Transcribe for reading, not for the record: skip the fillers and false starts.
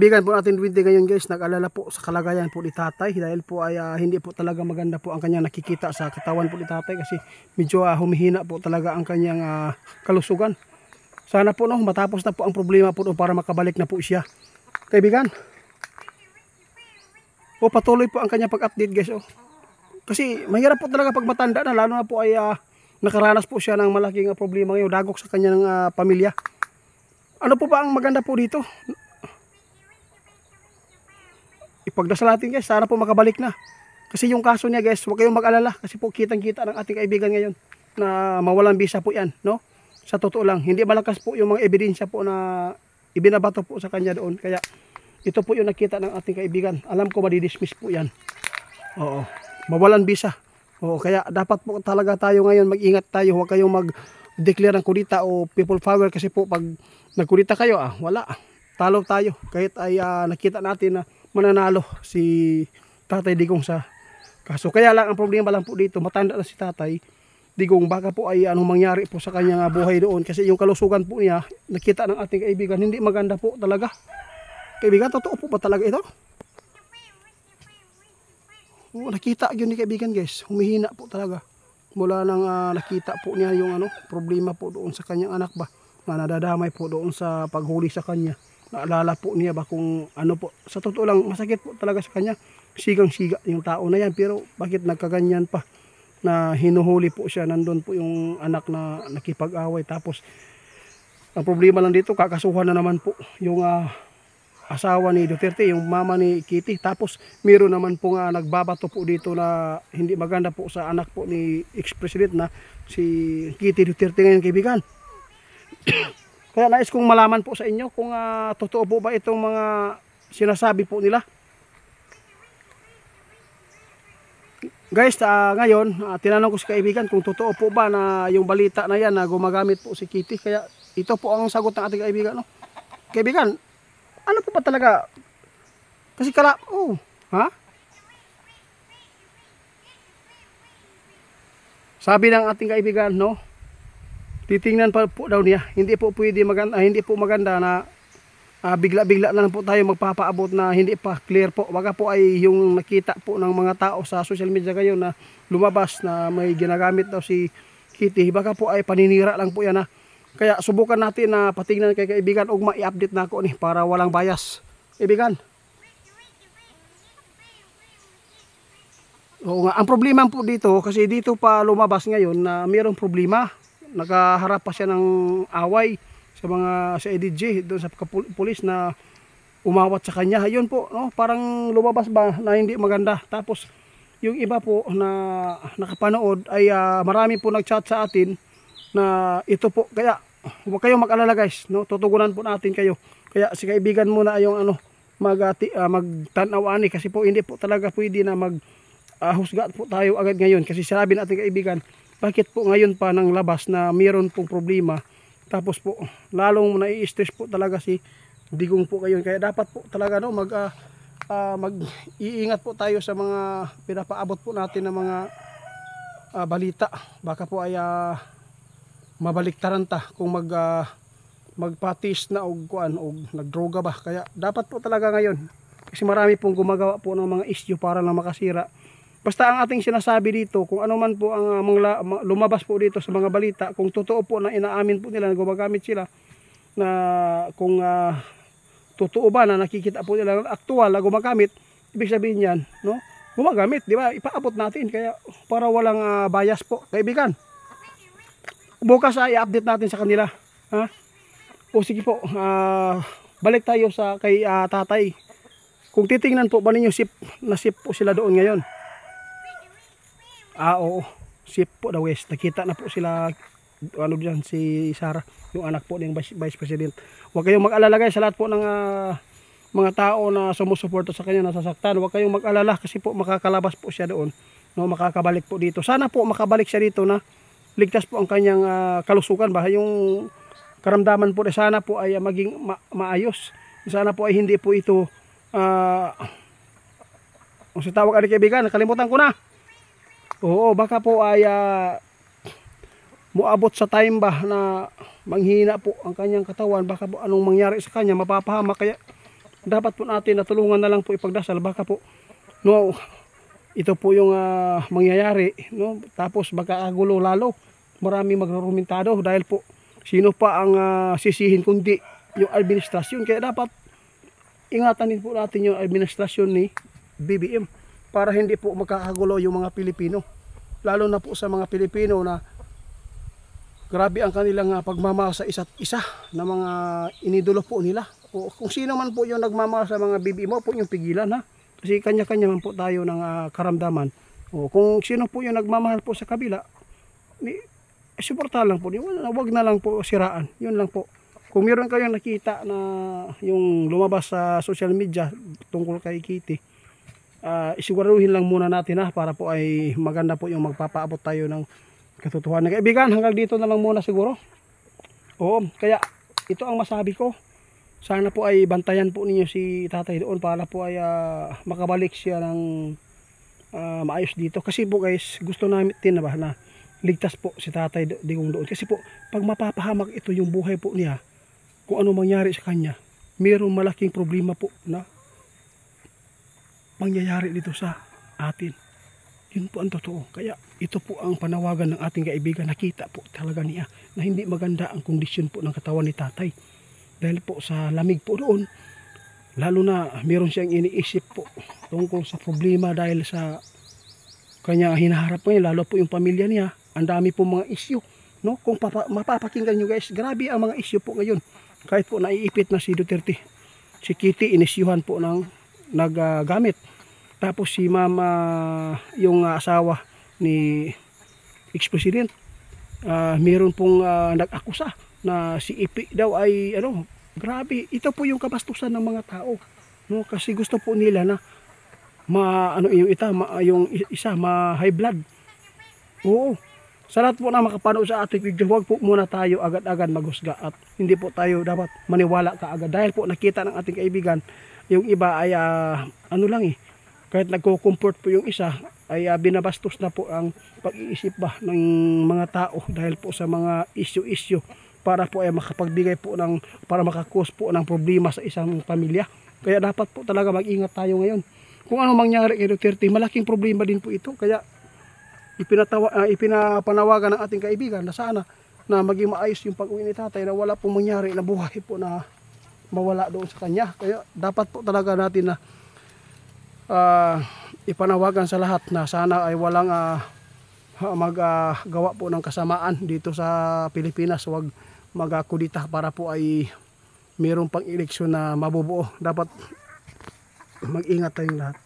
Kaibigan po natin 20 ngayon guys, nag-alala po sa kalagayan po ni tatay dahil po ay hindi po talaga maganda po ang kanyang nakikita sa katawan po ni tatay kasi medyo humihina po talaga ang kanyang kalusugan. Sana po matapos na po ang problema po para makabalik na po siya. Kaibigan, patuloy po ang kanyang pag-update guys. Kasi mahirap po talaga pag matanda na, lalo na po ay nakaranas po siya ng malaking problema ngayon, dagok sa kanyang pamilya. Ano po ba ang maganda po dito? Ipagdasal natin guys, sana po makabalik na. Kasi yung kaso niya guys, huwag kayong mag-alala kasi po kitang-kita ng ating kaibigan ngayon na mawalan bisa po yan, no? Sa totoo lang, hindi malakas po yung mga ebidensya po na ibinabato po sa kanya doon. Kaya ito po yung nakita ng ating kaibigan. Alam ko madidismiss po yan. Oo, mawalan bisa. Oo, kaya dapat po talaga tayo ngayon mag-ingat tayo. Huwag kayong mag-declare ng kudita o people power kasi po pag nagkudita kayo, wala. Talo tayo. Kahit ay nakita natin na mananalo si Tatay Digong sa kaso. Kaya lang ang problema lang po dito, matanda na si Tatay Digong, baka po ay anong mangyari po sa kanyang buhay doon kasi yung kalusugan po niya, nakita ng ating kaibigan, hindi maganda po talaga. Kaibigan, totoo po ba talaga ito? Nakita yun ni kaibigan guys, humihina po talaga. Mula nang nakita po niya yung problema po doon sa kanyang anak ba, na nadadamay po doon sa paghuli sa kanya. Naalala po niya ba kung ano po, sa totoo lang masakit po talaga sa kanya, sigang-siga yung tao na yan, pero bakit nagkaganyan pa na hinuhuli po siya, nandun po yung anak na nakipag-away, tapos ang problema lang dito, kakasuhan na naman po yung asawa ni Duterte, yung mama ni Kitty, tapos meron naman po nagbabato po dito na hindi maganda po sa anak po ni ex-president na si Kitty Duterte ngayon kaibigan. Kaya nais kong malaman po sa inyo kung totoo po ba itong mga sinasabi po nila. Guys, ngayon tinanong ko si kaibigan kung totoo po ba na yung balita na yan na gumagamit po si Kitty. Kaya ito po ang sagot ng ating kaibigan. Kaibigan, ano po ba talaga? Kasi sabi ng ating kaibigan, titingnan pa po daw niya. Hindi po pwede maganda, hindi po maganda na bigla-bigla na lang po tayo magpapaabot na hindi pa clear po. Baka po ay yung nakita po ng mga tao sa social media ngayon na lumabas na may ginagamit daw si Kitty. Baka po ay paninira lang po yan . Kaya subukan natin na patingnan kay kaibigan o i-update na ako para walang bias. Kaibigan. Oo nga, ang problema po dito kasi dito pa lumabas ngayon na mayroong problema. Nakaharap pa siya ng away sa EDG doon sa pulis na umawat sa kanya. Ayun po, parang lumabas ba na hindi maganda. Tapos yung iba po na nakapanood ay marami po nag-chat sa atin na ito po. Kaya huwag kayong mag-alala guys, tutugunan po natin kayo. Kaya si kaibigan muna yung magtanaw ani kasi po hindi po talaga pwede na husga po tayo agad ngayon kasi sinabi natin kaibigan, bakit po ngayon pa nang labas na mayroon pong problema, tapos po lalong nai-stress po talaga si Digong po ngayon. Kaya dapat po talaga mag-iingat po tayo sa mga pinapaabot po natin ng mga balita. Baka po ay mabaliktaran ta kung magpatis na o nagdroga ba. Kaya dapat po talaga ngayon kasi marami pong gumagawa po ng mga issue para lang makasira. Basta ang ating sinasabi dito, kung ano man po ang lumabas po dito sa mga balita, kung totoo po na inaamin po nila na gumagamit sila, na kung totoo ba na nakikita po nila aktual na gumagamit, ibig sabihin yan, gumagamit, di ba? Ipaabot natin, kaya para walang bias po. Kaibigan, bukas i-update natin sa kanila. O sige po, balik tayo kay tatay. Kung titingnan po ba ninyo, nasip po sila doon ngayon. Oo, safe po daw guys. Nakita na po sila dyan si Sara, yung anak po ng Vice President. Huwag kayong mag-alala guys sa lahat po ng mga tao na sumusuporta sa kanya, nasasaktan. Huwag kayong mag-alala kasi po makakalabas po siya doon, makakabalik po dito. Sana po makabalik siya dito na ligtas po ang kanyang kalusugan ba, yung karamdaman po, sana po ay maging maayos. Sana po ay hindi po ito kung si tawag adik kaibigan, nakalimutan ko na. Oo, baka po ay muabot sa time ba na manghina po ang kanyang katawan. Baka po anong mangyari sa kanya, mapapahamak. Kaya dapat po natin na tulungan na lang po ipagdasal, baka po no, ito po yung mangyayari, no? Tapos baka agulo lalo, marami magrurumentado dahil po sino pa ang sisihin kundi yung administrasyon. Kaya dapat ingatan din po natin yung administrasyon ni BBM para hindi po magkakagulo yung mga Pilipino, lalo na po sa mga Pilipino na grabe ang kanilang pagmamahal sa isa't isa na mga inidolo po nila. O kung sino man po yung nagmamahal sa mga BBM, mo po yung pigilan, ha, kasi kanya-kanya man po tayo ng karamdaman. O kung sino po yung nagmamahal po sa kabila, suportahan lang po, wag na lang po siraan, yun lang po. Kung meron kayong nakita na yung lumabas sa social media tungkol kay Kitty, isiguraduhin lang muna natin, ha, para po ay maganda po yung magpapaabot tayo ng katotohanan. Kaibigan, hanggang dito na lang muna siguro. Oo, kaya ito ang masabi ko. Sana po ay bantayan po ninyo si tatay doon para po ay makabalik siya ng maayos dito. Kasi po guys, gusto namin na ba na ligtas po si tatay Digong doon. Kasi po, pag mapapahamak ito yung buhay po niya, kung ano mangyari sa kanya, mayroong malaking problema po na mangyayari dito sa atin. Yun po ang totoo. Kaya ito po ang panawagan ng ating kaibigan. Nakita po talaga niya na hindi maganda ang kondisyon po ng katawan ni tatay. Dahil po sa lamig po doon, lalo na meron siyang iniisip po tungkol sa problema dahil sa kanya hinaharap ngayon, lalo po yung pamilya niya. Ang dami po mga isyu, no? Kung mapapakinggan nyo guys, grabe ang mga isyu po ngayon. Kahit po naiipit na si Duterte, si Kitty inisyuhan po ng naggamit. Tapos si mama, yung asawa ni ex-president, meron pong nag-akusa na si Ipi daw ay grabe. Ito po yung kabastusan ng mga tao, no? Kasi gusto po nila na yung isa ma-high blood. Oo. Sa lahat po na makapanood sa ating video, huwag po muna tayo agad-agad maghusga at hindi po tayo dapat maniwala kaagad dahil po nakita ng ating kaibigan yung iba ay kahit nagko-comfort po yung isa ay binabastos na po ang pag-iisip ba ng mga tao dahil po sa mga issue para po ay makapagbigay po para makakos po ng problema sa isang pamilya. Kaya dapat po talaga mag-ingat tayo ngayon. Kung ano mangyari kay Duterte, malaking problema din po ito. Kaya ipinapanawagan ng ating kaibigan na sana na maging maayos yung pag-uwi ni tatay, na wala pong mangyari na buhay po na mawala doon sa kanya. Kaya dapat po talaga natin na ipanawagan sa lahat na sana ay walang maggawa po ng kasamaan dito sa Pilipinas. Huwag magkudita para po ay mayroong pang eleksyon na mabubuo. Dapat mag-ingat tayong lahat.